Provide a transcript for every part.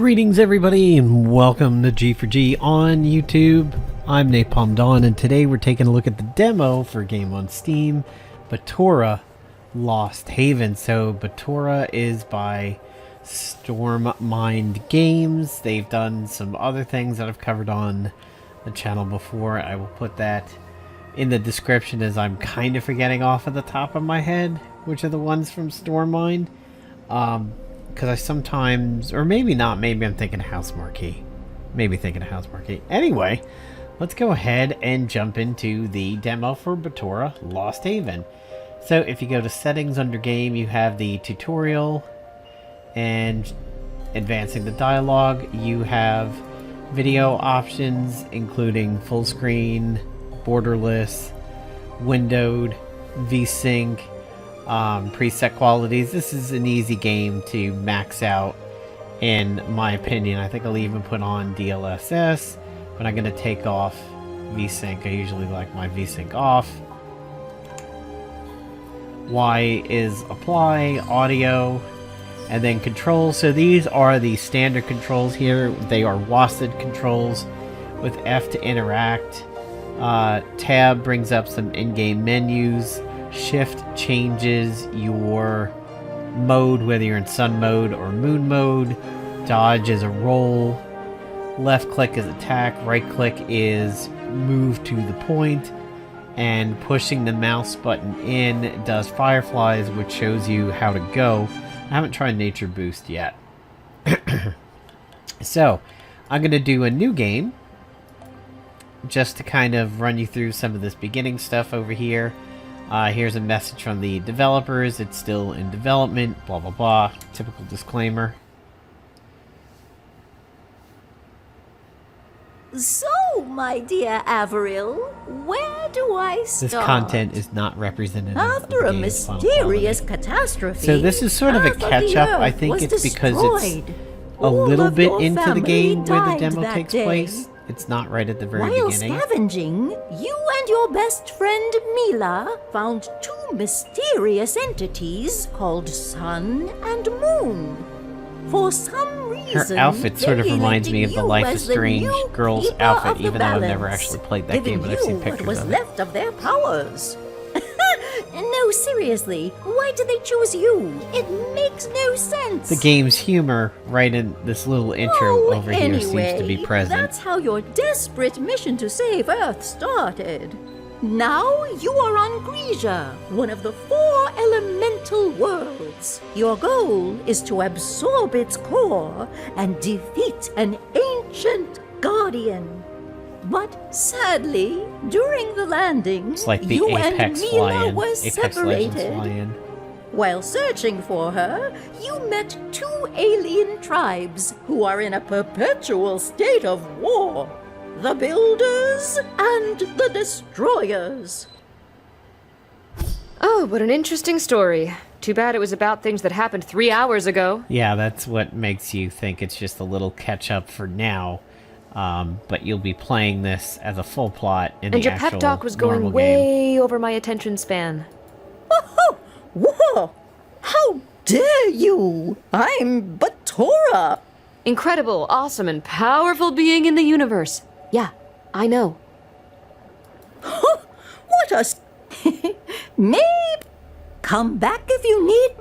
Greetings everybody and welcome to G4G on YouTube. I'm Napalm Dawn and today we're taking a look at the demo for a game on Steam, Batora-Lost Haven. So Batora is by Stormind Games. They've done some other things that I've covered on the channel before. I will put that in the description as I'm kind of forgetting off of the top of my head which are the ones from Stormind. Because I sometimes, or maybe not, maybe I'm thinking House Marquee. Maybe thinking House Marquee. Anyway, let's go ahead and jump into the demo for Batora-Lost Haven. So if you go to settings under game, you have the tutorial and advancing the dialogue. You have video options including full screen, borderless, windowed, VSync, preset qualities. This is an easy game to max out in my opinion. I think I'll even put on DLSS, but I'm going to take off VSync. I usually like my VSync off. Y is apply, audio, and then controls. So these are the standard controls here. They are WASD controls with F to interact. Tab brings up some in-game menus. Shift changes your mode, whether you're in sun mode or moon mode. Dodge is a roll. Left click is attack. Right click is move to the point. And pushing the mouse button in does fireflies, which shows you how to go. I haven't tried Nature Boost yet. So, I'm going to do a new game just to kind of run you through some of this beginning stuff over here. Here's a message from the developers. It's still in development, blah blah blah. Typical disclaimer. So, my dear Avril, where do I start? This content is not representative After of a the game's mysterious final quality. catastrophe, So this is sort of a catch-up. I think it's because it's a little bit into the game where the demo takes place. It's not right at the very beginning. While scavenging, you and your best friend Mila found two mysterious entities called Sun and Moon. For some reason, her outfit sort of they reminds me of the elected Life you is as the Strange new girl's keeper outfit, of the even though I've never balance, actually played that giving game, but I've seen you pictures what was of it. left of their powers. No, seriously, why did they choose you? It makes no sense. The game's humor, right in this little intro over here, anyway, seems to be present. That's how your desperate mission to save Earth started. Now you are on Grisia, one of the 4 elemental worlds. Your goal is to absorb its core and defeat an ancient guardian. But sadly, during the landing, It's like the you Apex and Mila fly-in. were Apex Legends separated. fly-in. While searching for her, you met 2 alien tribes who are in a perpetual state of war. The Builders and the Destroyers. Oh, what an interesting story. Too bad it was about things that happened 3 hours ago. Yeah, that's what makes you think it's just a little catch-up for now. But you'll be playing this as a full plot in And the your actual pep talk was going normal game. way over my attention span. Oh, whoa! How dare you! I'm Batora! Incredible, awesome, and powerful being in the universe. Yeah, I know. What a... Maybe... Come back if you need...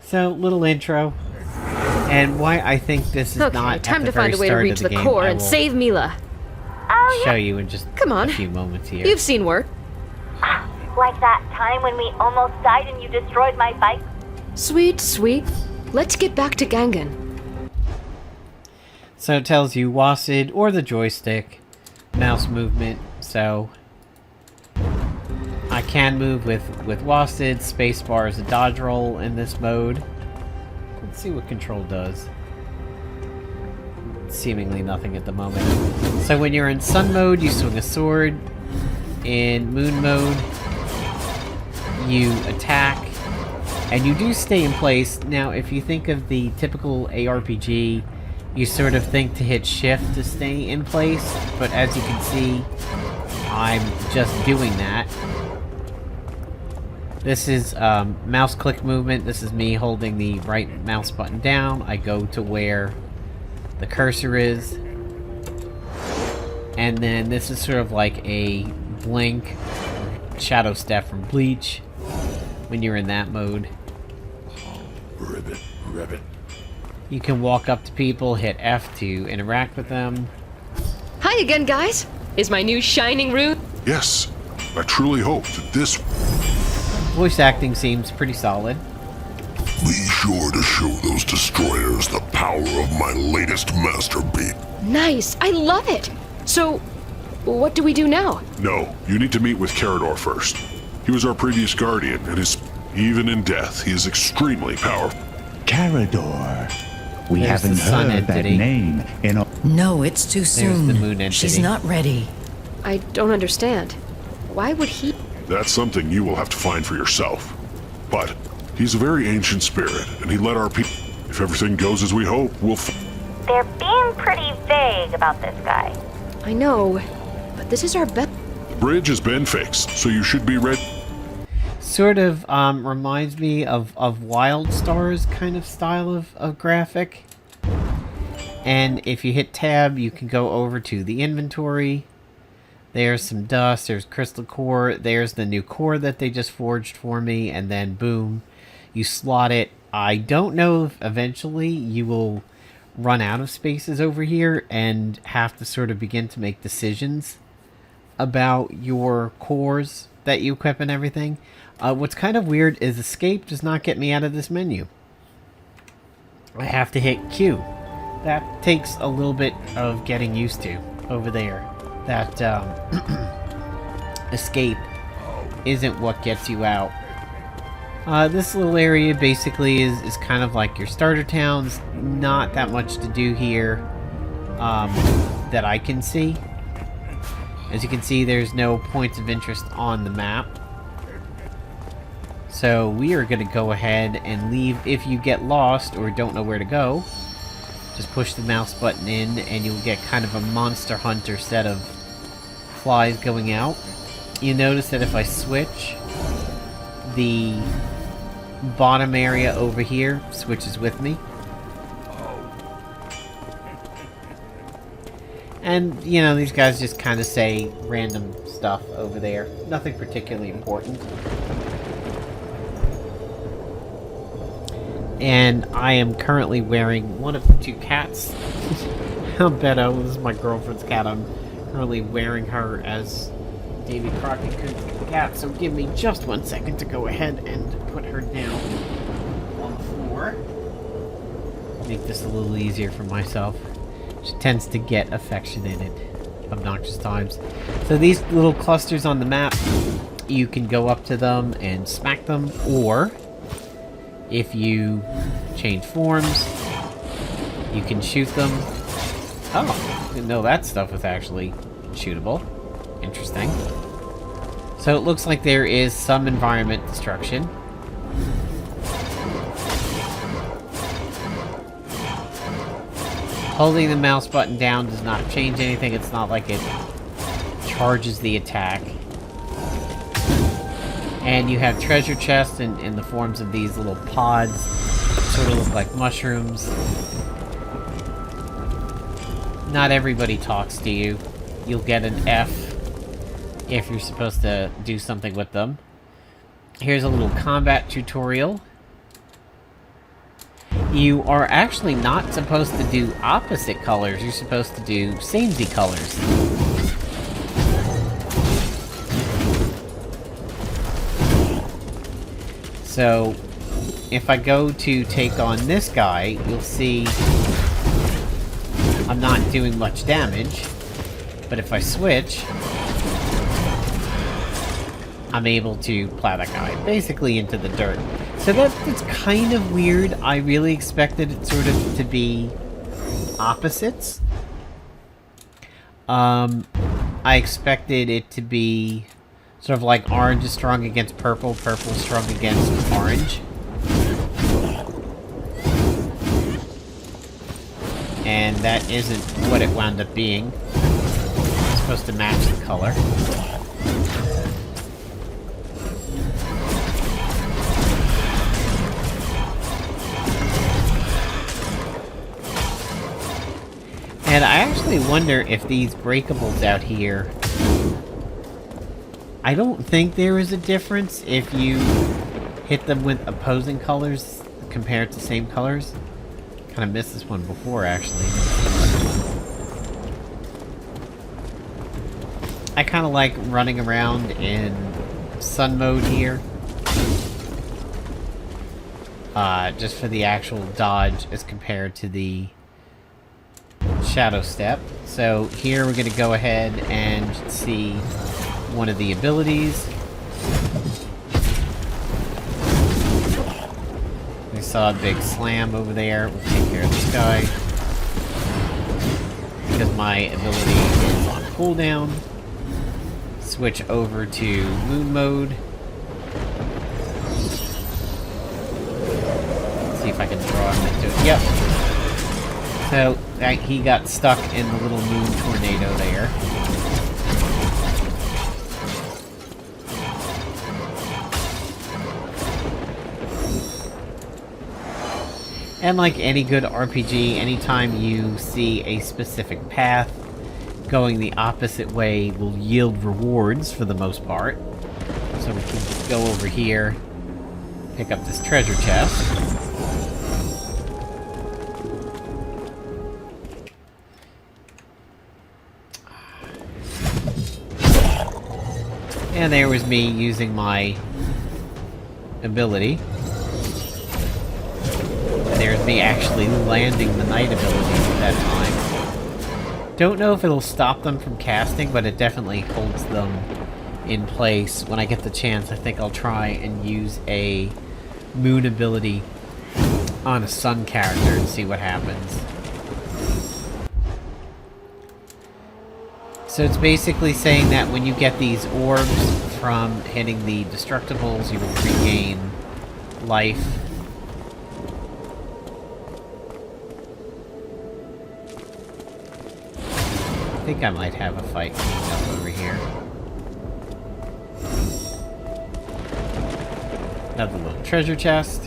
So, little intro. And why I think this is Okay, not time at to the very find a way to start reach of the game. core I and will save Mila. show you in just Come on. a few moments here. You've seen work. Like that time when we almost died and you destroyed my bike? Sweet, sweet. Let's get back to Gangan. So it tells you WASD or the joystick, mouse movement. So I can move with WASD. Spacebar is a dodge roll in this mode. Let's see what control does. Seemingly nothing at the moment. So when you're in sun mode, you swing a sword. In moon mode, you attack. And you do stay in place. Now, if you think of the typical ARPG, you sort of think to hit shift to stay in place. But as you can see, I'm just doing that. This is mouse click movement. This is me holding the right mouse button down. I go to where the cursor is. And then this is sort of like a blink, shadow step from Bleach when you're in that mode. Ribbit, ribbit. You can walk up to people, hit F to interact with them. Hi again, guys. Is my new shining rune? Yes, I truly hope that this... Voice acting seems pretty solid. Be sure to show those destroyers the power of my latest masterpiece. Nice. I love it. So, what do we do now? No, you need to meet with Carador first. He was our previous guardian, and even in death, he is extremely powerful. Carador. We There's the haven't sun heard that entity. name in a... No, it's too soon. the moon entity. She's not ready. I don't understand. Why would he... That's something you will have to find for yourself. But he's a very ancient spirit, and he led our people. If everything goes as we hope, we'll... They're being pretty vague about this guy. I know, but this is our best... Bridge has been fixed, so you should be ready. Sort of reminds me of Wildstar's kind of style of graphic. And if you hit tab, you can go over to the inventory. There's some dust, there's crystal core, there's the new core that they just forged for me, and then boom, you slot it. I don't know if eventually you will run out of spaces over here and have to sort of begin to make decisions about your cores that you equip and everything. What's kind of weird is escape does not get me out of this menu. I have to hit Q. That takes a little bit of getting used to over there. That escape isn't what gets you out. This little area basically is kind of like your starter towns. Not that much to do here that I can see. As you can see, there's no points of interest on the map. So we are going to go ahead and leave. If you get lost or don't know where to go, just push the mouse button in and you'll get kind of a Monster Hunter set of flies going out. You notice that if I switch, the bottom area over here switches with me. And, you know, these guys just kind of say random stuff over there. Nothing particularly important. And I am currently wearing one of the two cats. Beto, this is my girlfriend's cat. I'm currently wearing her as Davy Crockett cat. So give me just 1 second to go ahead and put her down on the floor. Make this a little easier for myself. She tends to get affectionate at obnoxious times. So these little clusters on the map, you can go up to them and smack them, or if you change forms, you can shoot them. Oh, didn't know that stuff was actually shootable. Interesting. So it looks like there is some environment destruction. Holding the mouse button down does not change anything. It's not like it charges the attack. And you have treasure chests in the forms of these little pods. Sort of look like mushrooms. Not everybody talks to you. You'll get an F if you're supposed to do something with them. Here's a little combat tutorial. You are actually not supposed to do opposite colors. You're supposed to do samey colors. So, if I go to take on this guy, you'll see I'm not doing much damage. But if I switch, I'm able to plow that guy basically into the dirt. So that's kind of weird. I really expected it sort of to be opposites. I expected it to be sort of like orange is strong against purple, purple is strong against orange. And that isn't what it wound up being. It's supposed to match the color. And I actually wonder if these breakables out here... I don't think there is a difference if you hit them with opposing colors compared to same colors. Kind of missed this one before, actually. I kind of like running around in sun mode here. Just for the actual dodge as compared to the shadow step. So here we're going to go ahead and see one of the abilities. We saw a big slam over there. We'll take care of this guy. Because my ability is on cooldown. Switch over to moon mode. Let's see if I can draw him into it. Yep. So, he got stuck in the little moon tornado there. And like any good RPG, anytime you see a specific path, going the opposite way will yield rewards for the most part. So we can go over here, pick up this treasure chest. And there was me using my ability. There's me actually landing the night ability at that time. Don't know if it'll stop them from casting, but it definitely holds them in place. When I get the chance, I think I'll try and use a moon ability on a sun character and see what happens. So it's basically saying that when you get these orbs from hitting the destructibles, you will regain life. I think I might have a fight coming up over here. Another little treasure chest.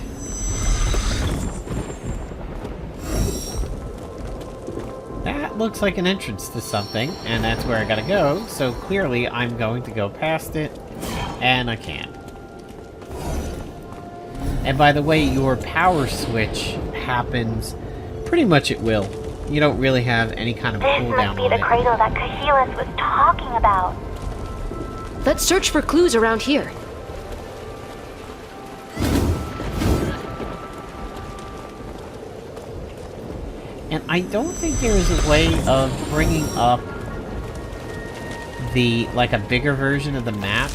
That looks like an entrance to something, and that's where I gotta go, so clearly I'm going to go past it, and I can't. And by the way, your power switch happens pretty much at will. You don't really have any kind of cooldown on it. This must be the cradle that Kahilus was talking about. Let's search for clues around here. And I don't think there is a way of bringing up the, like, a bigger version of the map.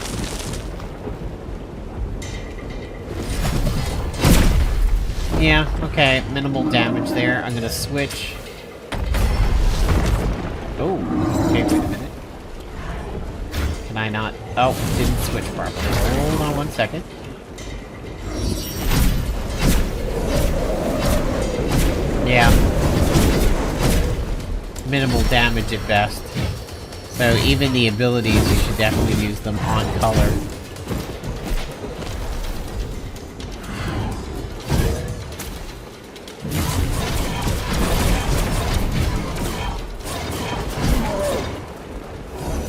Yeah, okay, minimal damage there. I'm gonna switch. Oh, okay, wait a minute. Can I not? Oh, didn't switch properly. Hold on 1 second. Yeah. Minimal damage at best. So even the abilities, you should definitely use them on color.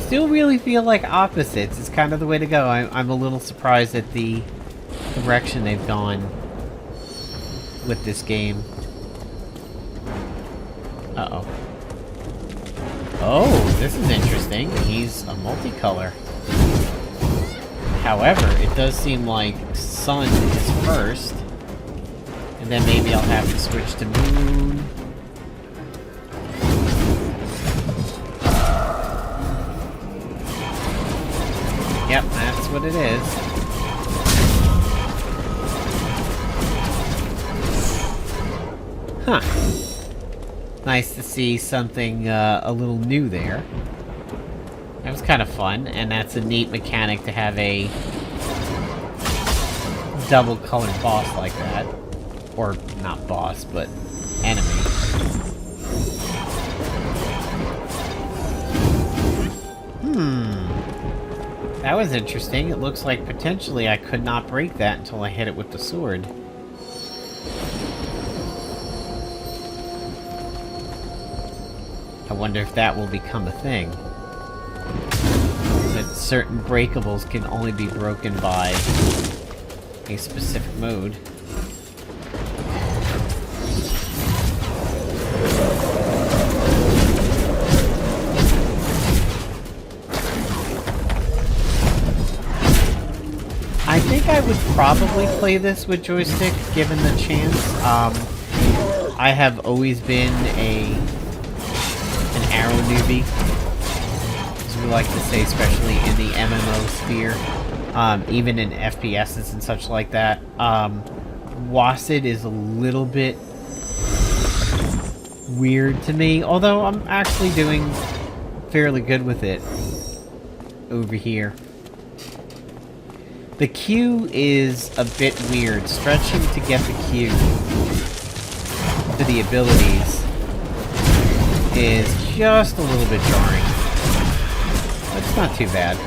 Still really feel like opposites is kind of the way to go. I'm a little surprised at the direction they've gone with this game. Uh-oh. Oh, this is interesting. He's a multicolor. However, it does seem like sun is first. And then maybe I'll have to switch to moon. Yep, that's what it is. Huh. Nice to see something a little new there. That was kind of fun, and that's a neat mechanic to have a double-colored boss like that. Or, not boss, but enemy. That was interesting. It looks like potentially I could not break that until I hit it with the sword. wonder if that will become a thing. That certain breakables can only be broken by a specific mode. I think I would probably play this with joystick, given the chance. I have always been an arrow newbie, as we like to say, especially in the MMO sphere, even in FPSs and such like that. WASD is a little bit weird to me, although I'm actually doing fairly good with it over here. The Q is a bit weird. Stretching to get the Q to the abilities is just a little bit jarring. But it's not too bad.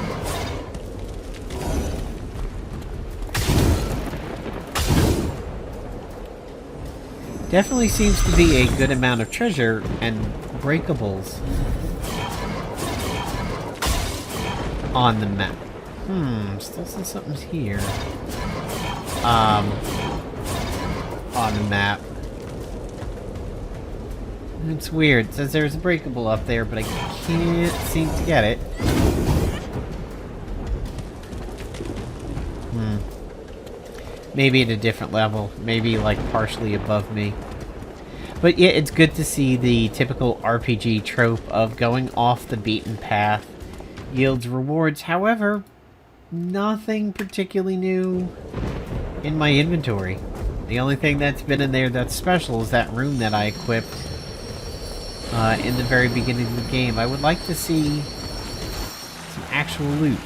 Definitely seems to be a good amount of treasure and breakables on the map. Still see something's here. On the map. It's weird. It says there's a breakable up there, but I can't seem to get it. Maybe at a different level. Maybe, like, partially above me. But yeah, it's good to see the typical RPG trope of going off the beaten path yields rewards. However, nothing particularly new in my inventory. The only thing that's been in there that's special is that room that I equipped in the very beginning of the game. I would like to see some actual loot.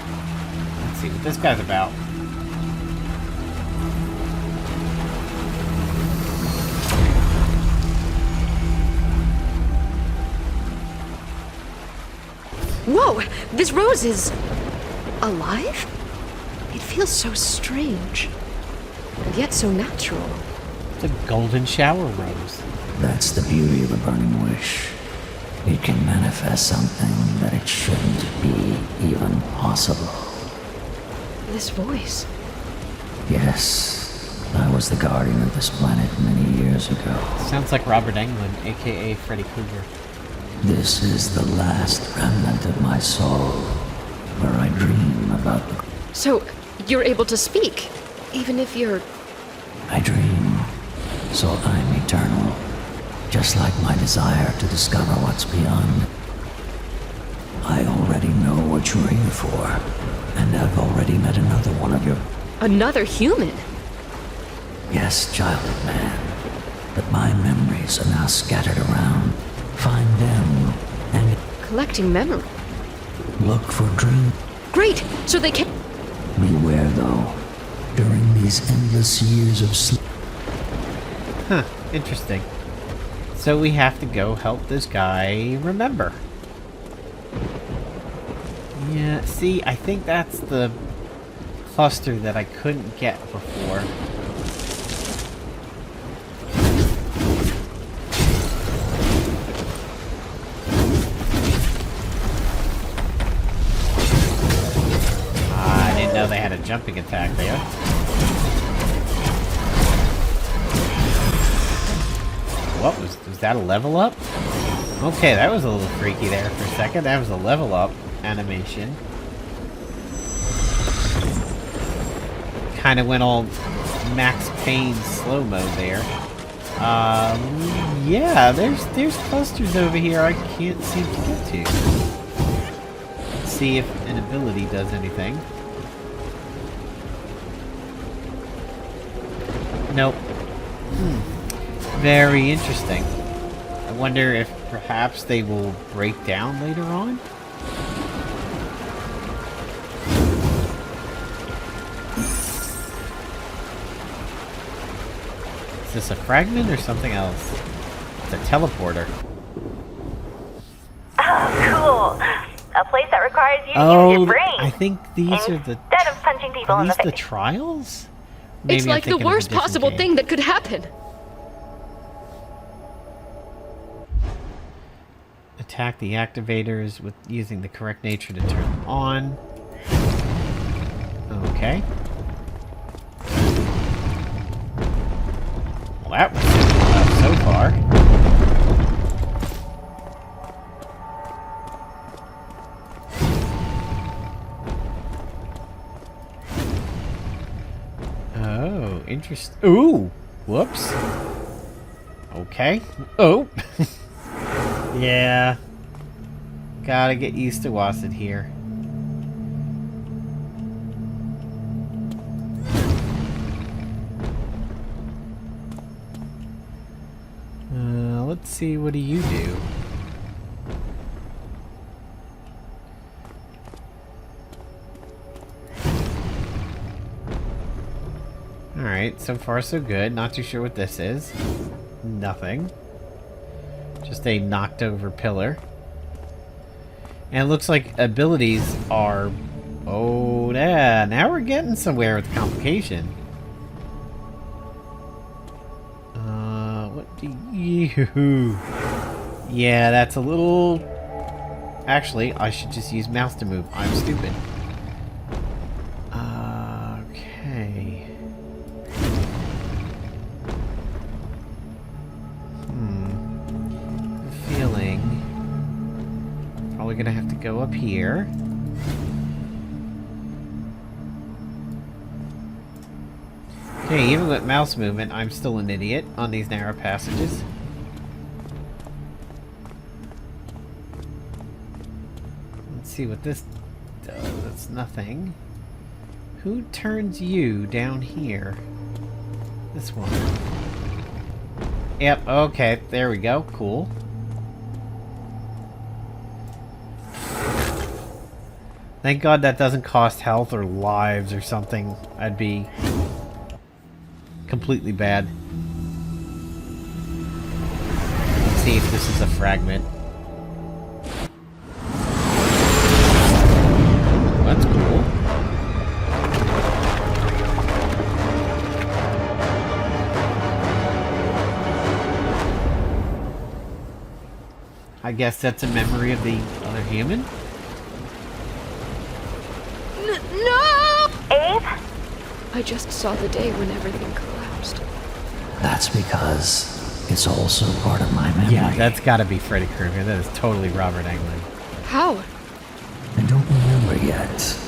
Let's see what this guy's about. Whoa! This rose is alive? It feels so strange, and yet so natural. It's a golden shower rose. That's the beauty of a burning wish. It can manifest something that it shouldn't be even possible. This voice. Yes, I was the guardian of this planet many years ago. Sounds like Robert Englund, aka Freddy Kruger. This is the last remnant of my soul, where I dream about the... So, you're able to speak, even if you're... I dream, so I'm eternal. Just like my desire to discover what's beyond. I already know what you're here for, and I've already met another one of your... Another human? Yes, child of man. But my memories are now scattered around. Find them, and... Collecting memory. Look for dreams. Great! So they can... Beware, though. During these endless years of sleep... Huh, interesting. So we have to go help this guy remember. Yeah, see, I think that's the cluster that I couldn't get before. I didn't know they had a jumping attack there. What was that a level up? Okay, that was a little freaky there for a second. That was a level up animation. Kind of went all Max Payne slow mode there. Yeah, there's clusters over here I can't seem to get to. Let's see if an ability does anything. Nope. Very interesting. I wonder if perhaps they will break down later on? Is this a fragment or something else? It's a teleporter. Oh, cool. A place that requires you to use your brain. I think these are the... Instead of punching people in the Are these face. the trials? Maybe It's I'm like the thinking of a worst different possible game. thing that could happen. A attack the activators with using the correct nature to turn them on. Okay. Well, that was so far. Oh, interesting. Ooh! Whoops. Okay. Oh! Yeah. Gotta get used to Wasset here. Let's see, what do you do? Alright, so far so good. Not too sure what this is. Nothing. Just a knocked over pillar. And it looks like abilities are... Oh, yeah. Now we're getting somewhere with complication. What do you... Yeah, that's a little... Actually, I should just use mouse to move. I'm stupid. Okay. Feeling... Probably gonna have to go up here. Okay, even with mouse movement, I'm still an idiot on these narrow passages. Let's see what this does. That's nothing. Who turns you down here? This one. Yep, okay, there we go. Cool. Thank God that doesn't cost health or lives or something. I'd be completely bad. Let's see if this is a fragment. That's cool. I guess that's a memory of the other human? No! Abe? I just saw the day when everything collapsed. That's because it's also part of my memory. Yeah, that's gotta be Freddy Kruger. That is totally Robert Englund. How? I don't remember yet.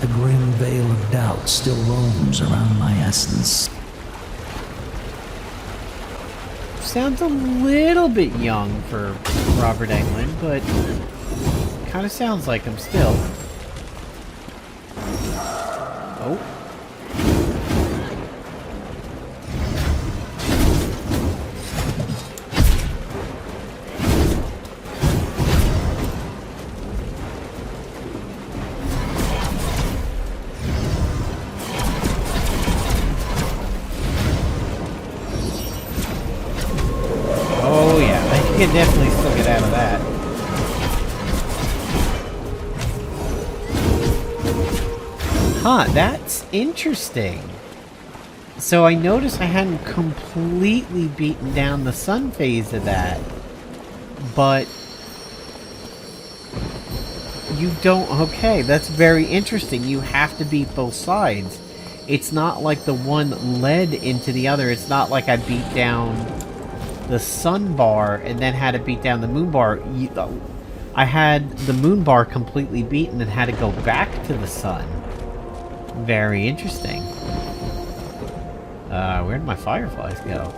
The grim veil of doubt still roams around my essence. Sounds a little bit young for Robert Englund, but kind of sounds like him still. Oh. Oh yeah, I can definitely still get out of that. Huh, that's interesting. So I noticed I hadn't completely beaten down the sun phase of that. But you don't... Okay, that's very interesting. You have to beat both sides. It's not like the one led into the other. It's not like I beat down the sun bar and then had to beat down the moon bar. I had the moon bar completely beaten and had to go back to the sun. Very interesting. Where'd my fireflies go?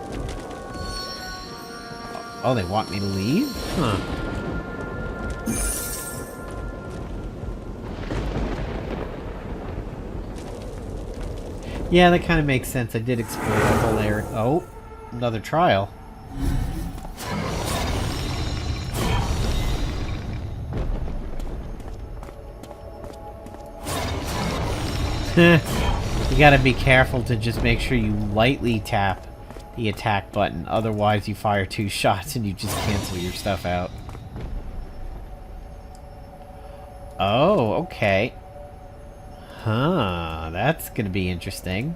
Oh, they want me to leave? Huh. Yeah, that kind of makes sense. I did explore that whole area. Oh, another trial. You gotta be careful to just make sure you lightly tap the attack button. Otherwise, you fire 2 shots and you just cancel your stuff out. Oh, okay. Huh, that's gonna be interesting.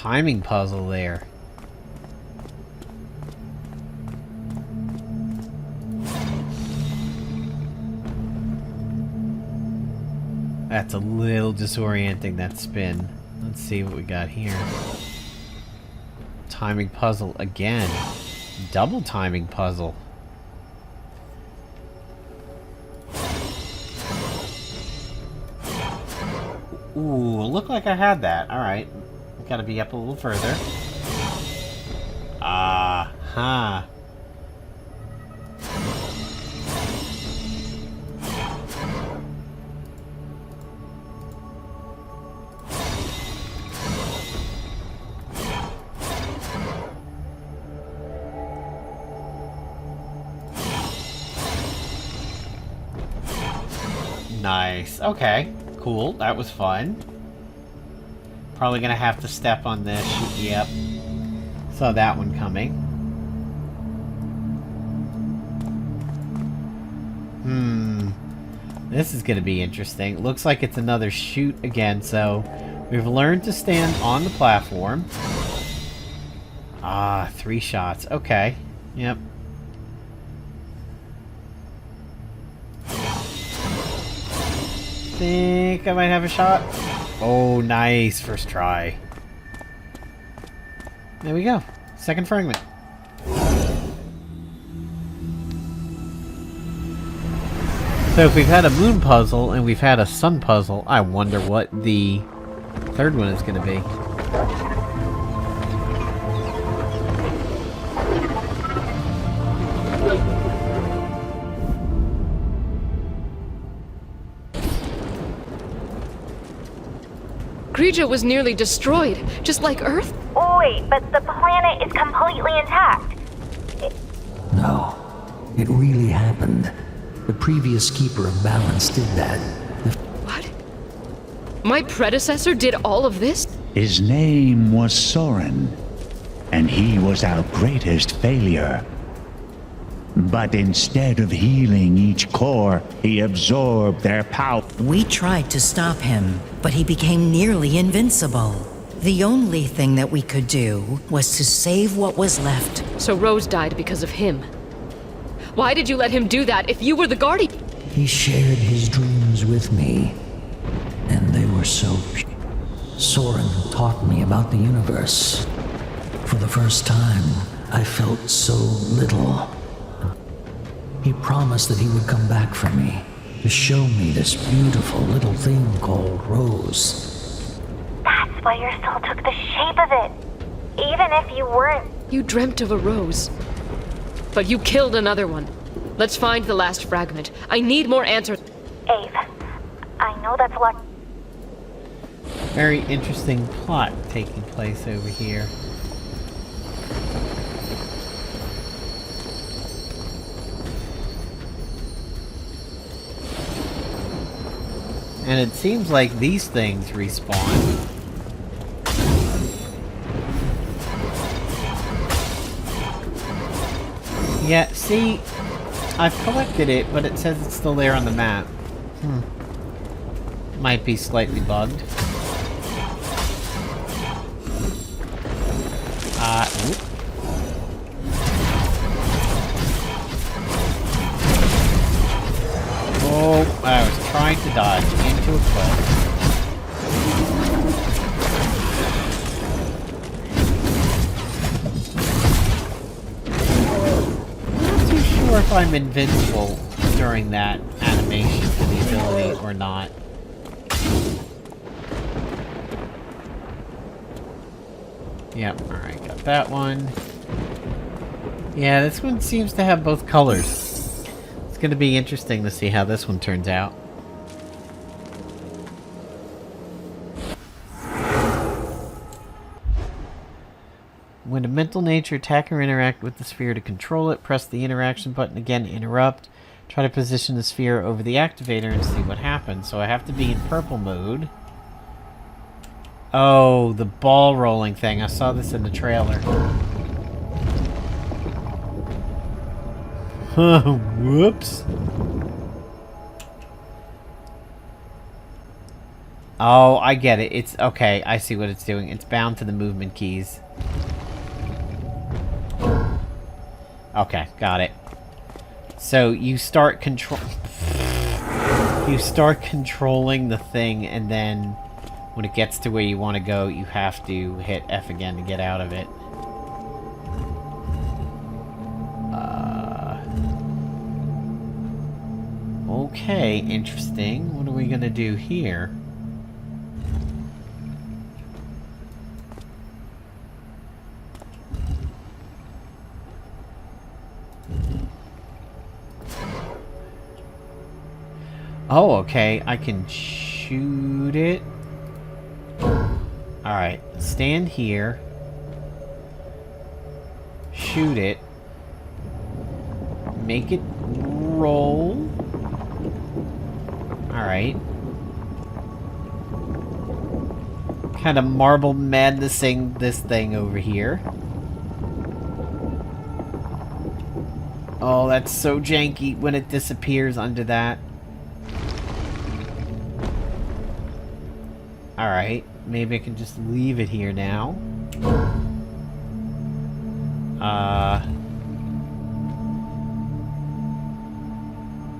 timing puzzle there. That's a little disorienting, that spin. Let's see what we got here. Timing puzzle again. Double timing puzzle. Ooh, looked like I had that. Alright. Gotta be up a little further. Ah-ha. Nice. Okay. Cool. That was fun. Probably gonna have to step on this. Yep. Saw that one coming. This is gonna be interesting. Looks like it's another shoot again, so we've learned to stand on the platform. Ah, 3 shots. Okay. Yep. Think I might have a shot. Oh, nice. First try. There we go. Second fragment. So if we've had a moon puzzle and we've had a sun puzzle, I wonder what the third one is going to be. Grija was nearly destroyed, just like Earth. Wait, but the planet is completely intact. No, it really happened. The previous Keeper of Balance did that. What? My predecessor did all of this? His name was Soren, and he was our greatest failure. But instead of healing each core, he absorbed their power. We tried to stop him, but he became nearly invincible. The only thing that we could do was to save what was left. So Rose died because of him. Why did you let him do that if you were the guardian? He shared his dreams with me, and they were so pure. Soren taught me about the universe. For the first time, I felt so little. He promised that he would come back for me, to show me this beautiful little thing called Rose. That's why your soul took the shape of it. Even if you weren't. You dreamt of a rose. But you killed another one. Let's find the last fragment. I need more answers. Ave, I know that's a lot. Very interesting plot taking place over here. And it seems like these things respawn. Yeah, see, I've collected it, but it says it's still there on the map. Might be slightly bugged. Whoop. Oh, I was trying to dodge into a cliff. Not too sure if I'm invincible during that animation for the ability or not. Yep, alright, got that one. Yeah, this one seems to have both colors. It's going to be interesting to see how this one turns out. When a mental nature attack or interact with the sphere to control it, press the interaction button again to interrupt. Try to position the sphere over the activator and see what happens. So I have to be in purple mode. Oh, the ball rolling thing. I saw this in the trailer. Whoops. Oh, I get it. It's okay. I see what it's doing. It's bound to the movement keys. Okay, got it. So you start you start controlling the thing, and then when it gets to where you want to go, you have to hit F again to get out of it. Okay, interesting. What are we gonna do here? Oh, okay. I can shoot it. Alright, stand here. Shoot it. Make it roll. Alright. Kind of marble madnessing this thing over here. Oh, that's so janky when it disappears under that. Alright, maybe I can just leave it here now.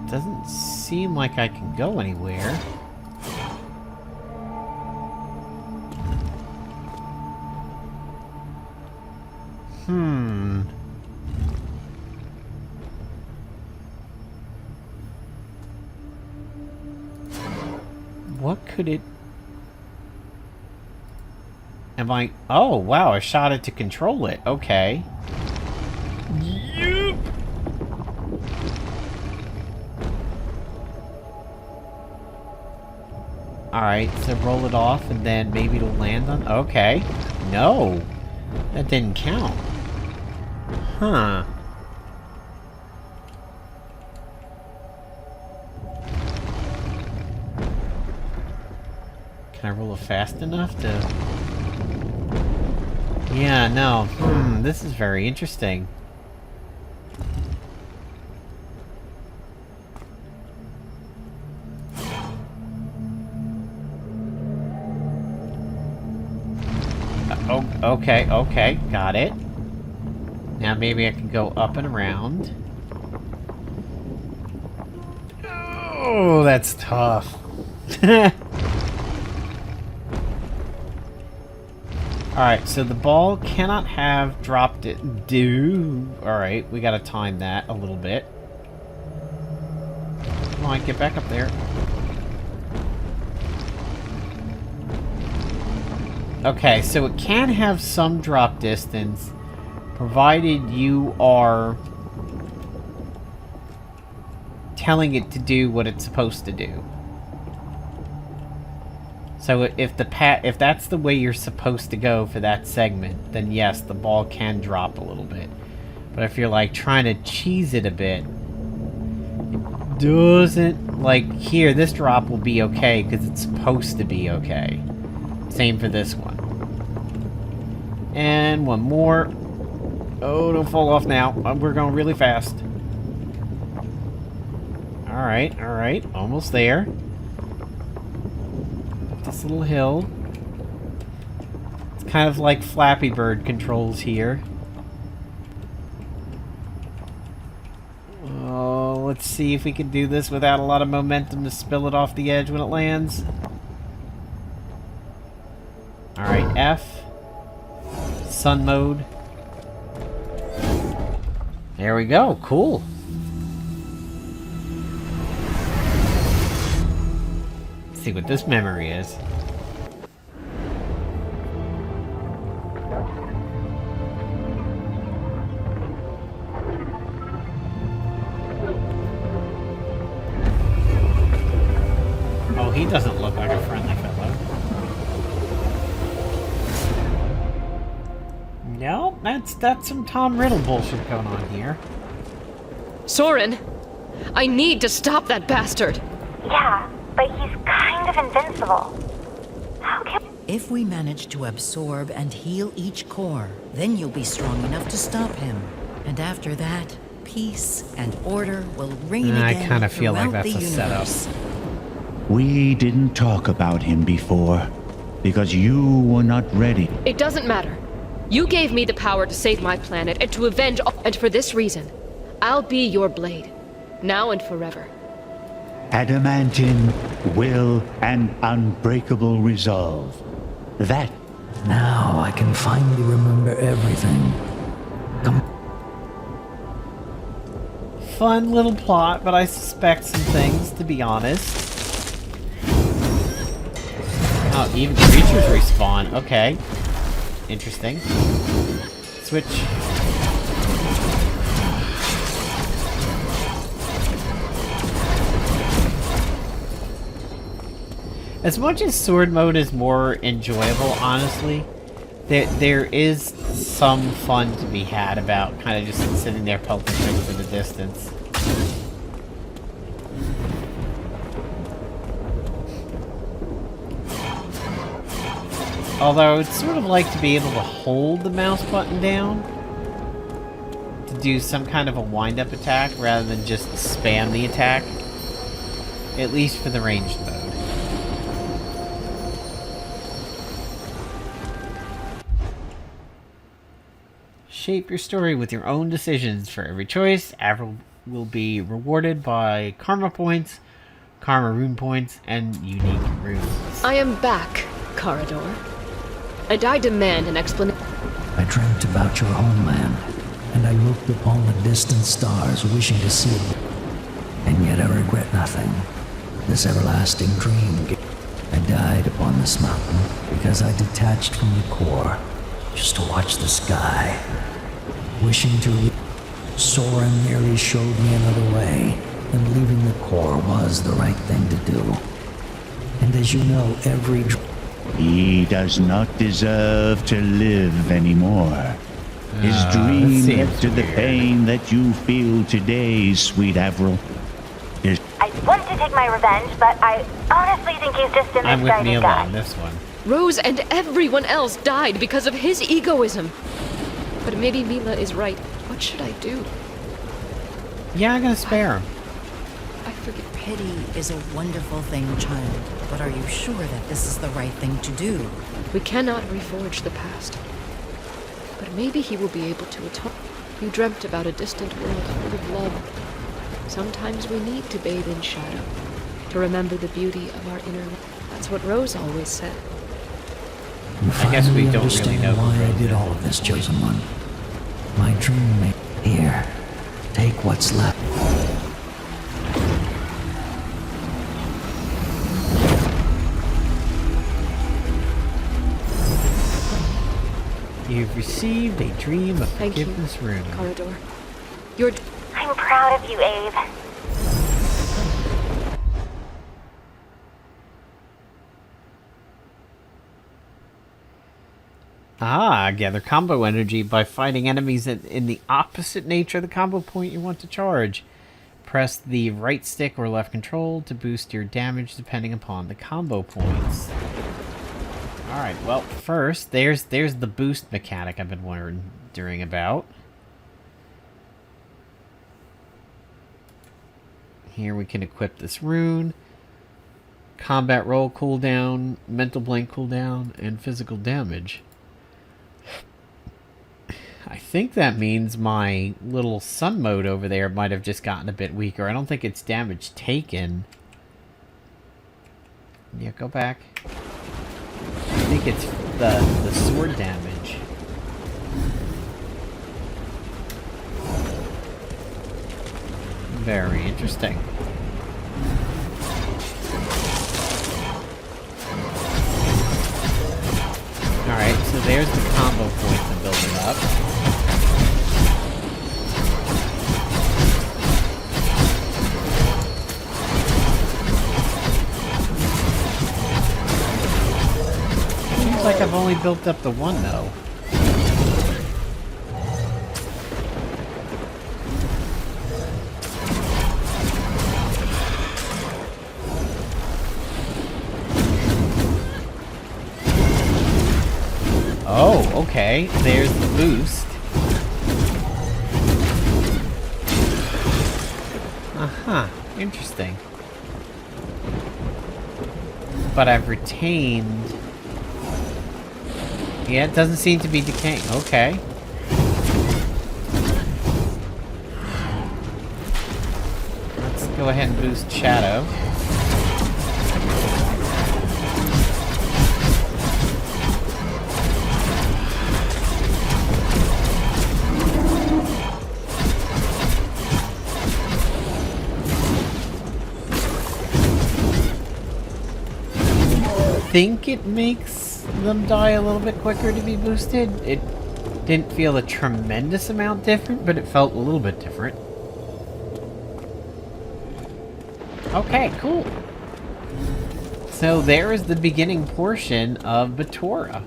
Doesn't seem like I can go anywhere. What could it... Am I... Oh, wow, I shot it to control it. Okay. Yep. Alright, so roll it off and then maybe it'll land on... Okay. No. That didn't count. Huh. Can I roll it fast enough to... Yeah, no. This is very interesting. Oh, okay, got it. Now maybe I can go up and around. Oh, that's tough. Alright, so the ball cannot have dropped it. Alright, we gotta time that a little bit. Come on, get back up there. Okay, so it can have some drop distance, provided you are telling it to do what it's supposed to do. So if that's the way you're supposed to go for that segment, then yes, the ball can drop a little bit. But if you're like trying to cheese it a bit, it doesn't, like here, this drop will be okay because it's supposed to be okay. Same for this one. And one more. Oh, don't fall off now. We're going really fast. Alright, almost there. This little hill. It's kind of like Flappy Bird controls here. Oh, let's see if we can do this without a lot of momentum to spill it off the edge when it lands. Alright, F. Sun mode. There we go, cool. Let's see what this memory is. Oh, he doesn't look like a friendly fellow. No, that's some Tom Riddle bullshit going on here. Soren! I need to stop that bastard! Yeah, but he's kind of invincible. How can... If we manage to absorb and heal each core, then you'll be strong enough to stop him. And after that, peace and order will reign again I kind of feel like throughout that's the a setup. universe. We didn't talk about him before because you were not ready. It doesn't matter. You gave me the power to save my planet and to avenge all, and for this reason, I'll be your blade, now and forever. Adamantine, will, and unbreakable resolve. That Now I can finally remember everything. Come. Fun little plot, but I suspect some things, to be honest. Oh, even creatures respawn. Okay. Interesting. Switch. As much as sword mode is more enjoyable, honestly, there is some fun to be had about kind of just sitting there pelting things in the distance. Although I would sort of like to be able to hold the mouse button down to do some kind of a wind-up attack rather than just spam the attack, at least for the ranged mode. Shape your story with your own decisions. For every choice, Avril will be rewarded by karma points, karma rune points, and unique runes. I am back, Corridor. And I demand an explanation. I dreamt about your homeland, and I looked upon the distant stars, wishing to see it. And yet I regret nothing. This everlasting dream. I died upon this mountain because I detached from the core, just to watch the sky. Wishing to Soren merely showed me another way, and leaving the core was the right thing to do. And as you know, every he does not deserve to live anymore. His dream led to the pain that you feel today, sweet Avril. I want to take my revenge, but I honestly think he's just a I'm with misguided Mila guy. on this one. Rose and everyone else died because of his egoism. But maybe Mila is right. What should I do? Yeah, I'm gonna spare him. I forget. Pity is a wonderful thing, child. But are you sure that this is the right thing to do? We cannot reforge the past. But maybe he will be able to atone. You dreamt about a distant world full of love. Sometimes we need to bathe in shadow, to remember the beauty of our inner life. That's what Rose always said. I guess we don't really understand know why who I Rose did is. all of this, chosen one. My dream may... Here, take what's left. You've received a dream of Thank you, forgiveness rune. Corridor. You're... I'm proud of you, Abe. Ah, gather combo energy by fighting enemies in the opposite nature of the combo point you want to charge. Press the right stick or left control to boost your damage depending upon the combo points. Alright, well, first, there's the boost mechanic I've been wondering about. Here we can equip this rune. Combat roll cooldown, mental blank cooldown, and physical damage. I think that means my little sun mode over there might have just gotten a bit weaker. I don't think it's damage taken. Yeah, go back. I think it's the sword damage. Very interesting. Alright, so there's the combo points I'm building up. Seems like I've only built up the one, though. Oh, okay. There's the boost. Interesting. but I've retained... Yeah, it doesn't seem to be decaying. Okay. Let's go ahead and boost Shadow. I think it makes them die a little bit quicker to be boosted. It didn't feel a tremendous amount different, but it felt a little bit different. Okay, cool. So there is the beginning portion of Batora.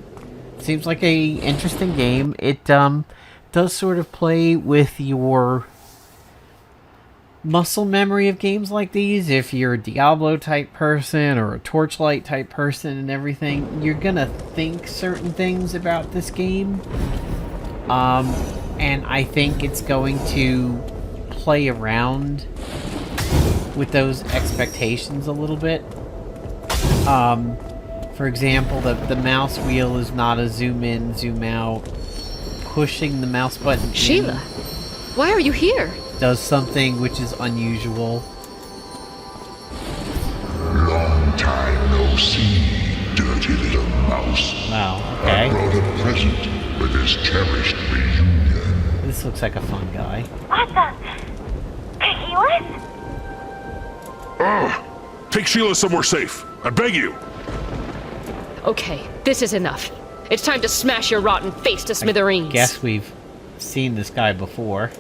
Seems like a interesting game. It does sort of play with your muscle memory of games like these. If you're a Diablo type person or a Torchlight type person and everything, you're gonna think certain things about this game. And I think it's going to play around with those expectations a little bit. For example, the mouse wheel is not a zoom in, zoom out. Pushing the mouse button Sheila, why are you here? Does something which is unusual. Long time no see, dirty little mouse. Wow, I okay. brought a present for this cherished reunion. This looks like a fun guy. What the? Keyless? Take Sheila somewhere safe. I beg you. Okay, this is enough. It's time to smash your rotten face to smithereens. Guess we've seen this guy before.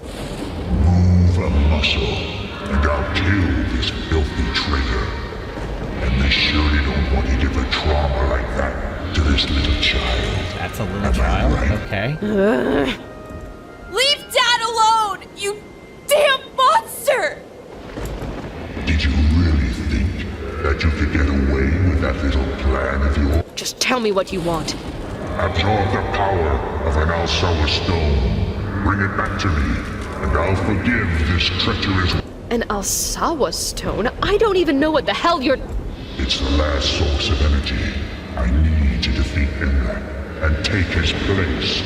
Move a muscle, and I'll kill this filthy traitor. And they surely don't want to give a trauma like that to this little child. That's a little child, okay. Leave Dad alone, you damn monster! Did you really think that you could get away with that little plan of yours? Just tell me what you want. Absorb the power of an Alsawa stone. Bring it back to me, and I'll forgive this treacherous... An Alsawa stone? I don't even know what the hell you're... It's the last source of energy. I need to defeat him and take his place.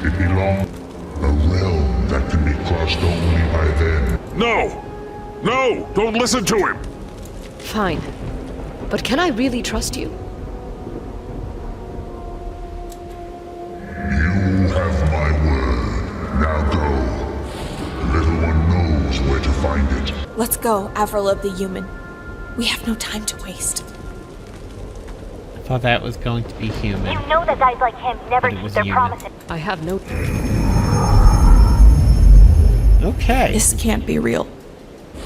It belongs... a realm that can be crossed only by them. No! No! Don't listen to him! Fine. But can I really trust you? You have my word. Now go. The little one knows where to find it. Let's go, Avril of the Human. We have no time to waste. I thought that was going to be human. You know that guys like him never But it keep was their human. promises. I have no... Okay. This can't be real.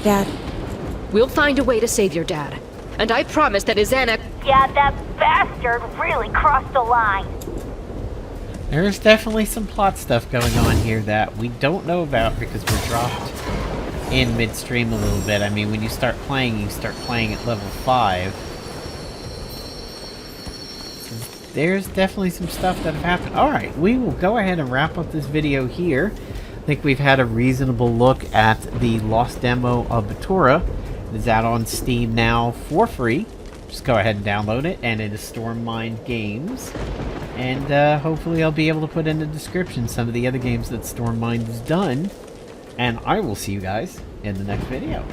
Dad, We'll find a way to save your dad. And I promise that Izana... Yeah, that bastard really crossed the line. There's definitely some plot stuff going on here that we don't know about because we're dropped in midstream a little bit. I mean, when you start playing, you start playing at level 5. So there's definitely some stuff that have happened. Alright, we will go ahead and wrap up this video here. I think we've had a reasonable look at the Lost demo of Batora. It is out on Steam now for free. Just go ahead and download it, and it is Stormind Games. And hopefully I'll be able to put in the description some of the other games that Stormind has done. And I will see you guys in the next video.